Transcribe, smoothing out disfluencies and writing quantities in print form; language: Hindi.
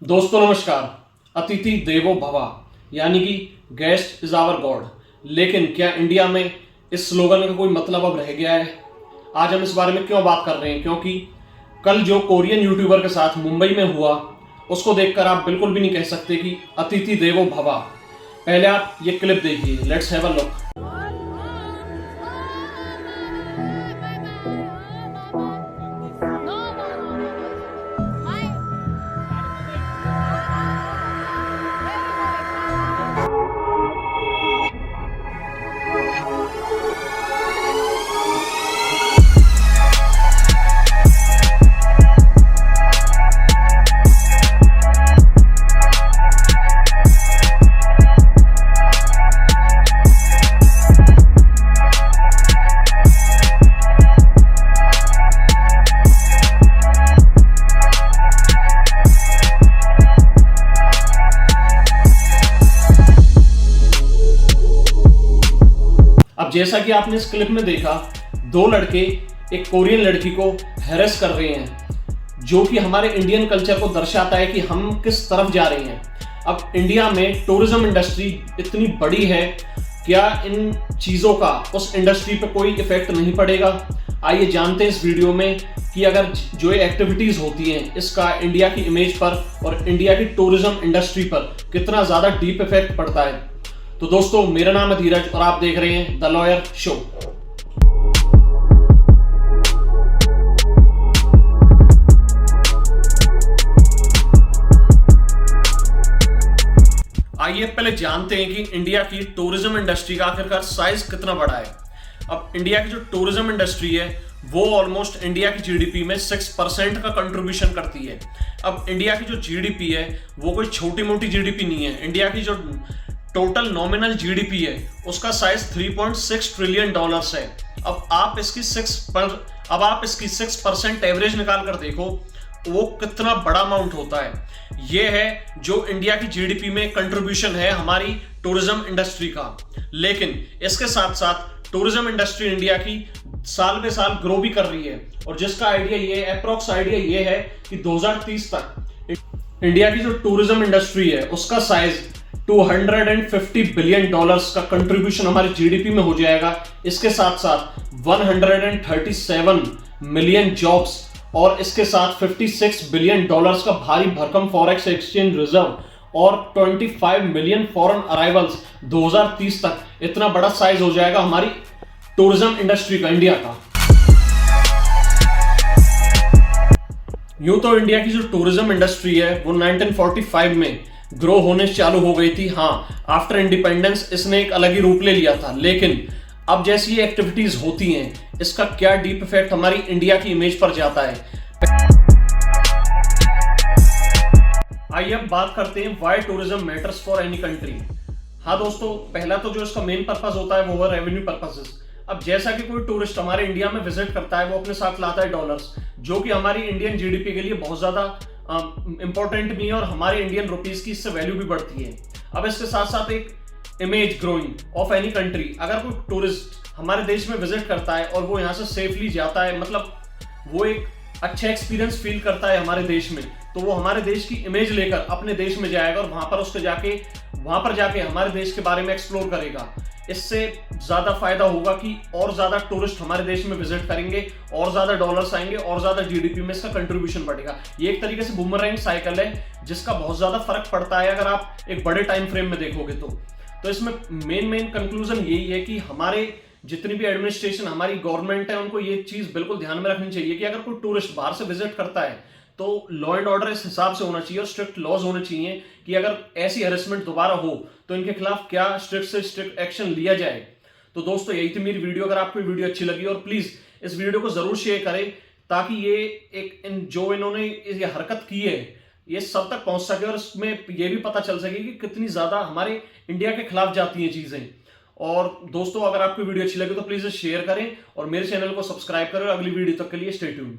दोस्तों नमस्कार। अतिथि देवो भवा यानी कि गेस्ट इज आवर गॉड। लेकिन क्या इंडिया में इस स्लोगन का कोई मतलब अब रह गया है? आज हम इस बारे में क्यों बात कर रहे हैं? क्योंकि कल जो कोरियन यूट्यूबर के साथ मुंबई में हुआ उसको देखकर आप बिल्कुल भी नहीं कह सकते कि अतिथि देवो भवा। पहले आप ये क्लिप देखिए, लेट्स हैव अ लुक। अब जैसा कि आपने इस क्लिप में देखा, दो लड़के एक कोरियन लड़की को हैरेस कर रहे हैं, जो कि हमारे इंडियन कल्चर को दर्शाता है कि हम किस तरफ जा रहे हैं। अब इंडिया में टूरिज्म इंडस्ट्री इतनी बड़ी है, क्या इन चीज़ों का उस इंडस्ट्री पे कोई इफेक्ट नहीं पड़ेगा? आइए जानते हैं इस वीडियो में कि अगर जो ये एक्टिविटीज़ होती हैं इसका इंडिया की इमेज पर और इंडिया की टूरिज्म इंडस्ट्री पर कितना ज़्यादा डीप इफेक्ट पड़ता है। तो दोस्तों, मेरा नाम है धीरज और आप देख रहे हैं द लॉयर शो। आइए पहले जानते हैं कि इंडिया की टूरिज्म इंडस्ट्री का आखिरकार साइज कितना बड़ा है। अब इंडिया की जो टूरिज्म इंडस्ट्री है वो ऑलमोस्ट इंडिया की जीडीपी में 6% का कंट्रीब्यूशन करती है। अब इंडिया की जो जीडीपी है वो कोई छोटी मोटी जीडीपी नहीं है। इंडिया की जो टोटल नॉमिनल जीडीपी है उसका साइज 3.6 ट्रिलियन डॉलर्स है। अब आप इसकी 6% एवरेज निकाल कर देखो वो कितना बड़ा अमाउंट होता है। ये है जो इंडिया की जीडीपी में कंट्रीब्यूशन है हमारी टूरिज्म इंडस्ट्री का। लेकिन इसके साथ साथ टूरिज्म इंडस्ट्री इंडिया की साल पे साल ग्रो भी कर रही है, और जिसका आइडिया ये अप्रोक्स आइडिया ये है कि 2030 तक इंडिया की जो टूरिज्म इंडस्ट्री है उसका साइज 250 बिलियन डॉलर्स का कंट्रीब्यूशन हमारी जीडीपी में हो जाएगा। इसके साथ साथ 137 मिलियन जॉब्स और इसके साथ 56 बिलियन डॉलर्स का भारी भरकम फॉरेक्स एक्सचेंज रिजर्व और 25 मिलियन फॉरेन अराइवल्स 2030 तक। इतना बड़ा साइज हो जाएगा हमारी टूरिज्म इंडस्ट्री का, इंडिया का। यूं तो इंडिया की जो टूरिज्म इंडस्ट्री है वो 1945 में ग्रो होने चालू हो गई थी। हाँ, आफ्टर इंडिपेंडेंस इसने एक अलग ही रूप ले लिया था। लेकिन अब जैसी ये एक्टिविटीज होती हैं इसका क्या डीप इफेक्ट हमारी इंडिया की इमेज पर जाता है। आइए अब बात करते हैं why tourism matters for any country. हाँ दोस्तों, पहला तो जो इसका मेन पर्पस होता है वो है रेवेन्यू पर्पसेस। अब जैसा कि कोई टूरिस्ट हमारे इंडिया में विजिट करता है वो अपने साथ लाता है डॉलर्स, जो कि हमारी इंडियन जीडीपी के लिए बहुत ज्यादा इंपॉर्टेंट भी है और हमारे इंडियन रुपीस की इससे वैल्यू भी बढ़ती है। अब इसके साथ साथ एक image growing of any country. अगर कोई टूरिस्ट हमारे देश में विजिट करता है और वो यहाँ से सेफली जाता है, मतलब वो एक अच्छा एक्सपीरियंस फील करता है हमारे देश में, तो वो हमारे देश की इमेज लेकर अपने देश में जाएगा और वहां पर जाके हमारे देश के बारे में एक्सप्लोर करेगा। इससे ज्यादा फायदा होगा कि और ज्यादा टूरिस्ट हमारे देश में विजिट करेंगे, और ज्यादा डॉलर्स आएंगे और ज्यादा जीडीपी में इसका कंट्रीब्यूशन बढ़ेगा। ये एक तरीके से बूमरैंग साइकिल है जिसका बहुत ज्यादा फर्क पड़ता है अगर आप एक बड़े टाइम फ्रेम में देखोगे तो इसमें मेन कंक्लूजन यही है कि हमारे जितनी भी एडमिनिस्ट्रेशन, हमारी गवर्नमेंट है, उनको ये चीज बिल्कुल ध्यान में रखनी चाहिए कि अगर कोई टूरिस्ट बाहर से विजिट करता है तो लॉ एंड ऑर्डर इस हिसाब से होना चाहिए और स्ट्रिक्ट लॉज होने चाहिए कि अगर ऐसी हैरेसमेंट दोबारा हो तो इनके खिलाफ क्या स्ट्रिक्ट से स्ट्रिक्ट एक्शन लिया जाए। तो दोस्तों, यही थी मेरी वीडियो। अगर आपको वीडियो अच्छी लगी और प्लीज इस वीडियो को जरूर शेयर करें ताकि ये जो इन्होंने ये हरकत की है ये सब तक पहुंच सके और इसमें ये भी पता चल सके कि कितनी ज्यादा हमारे इंडिया के खिलाफ जाती हैं चीजें। और दोस्तों, अगर आपको वीडियो अच्छी लगी तो प्लीज शेयर करें और मेरे चैनल को सब्सक्राइब करें। अगली वीडियो तक के लिए स्टे ट्यून्ड।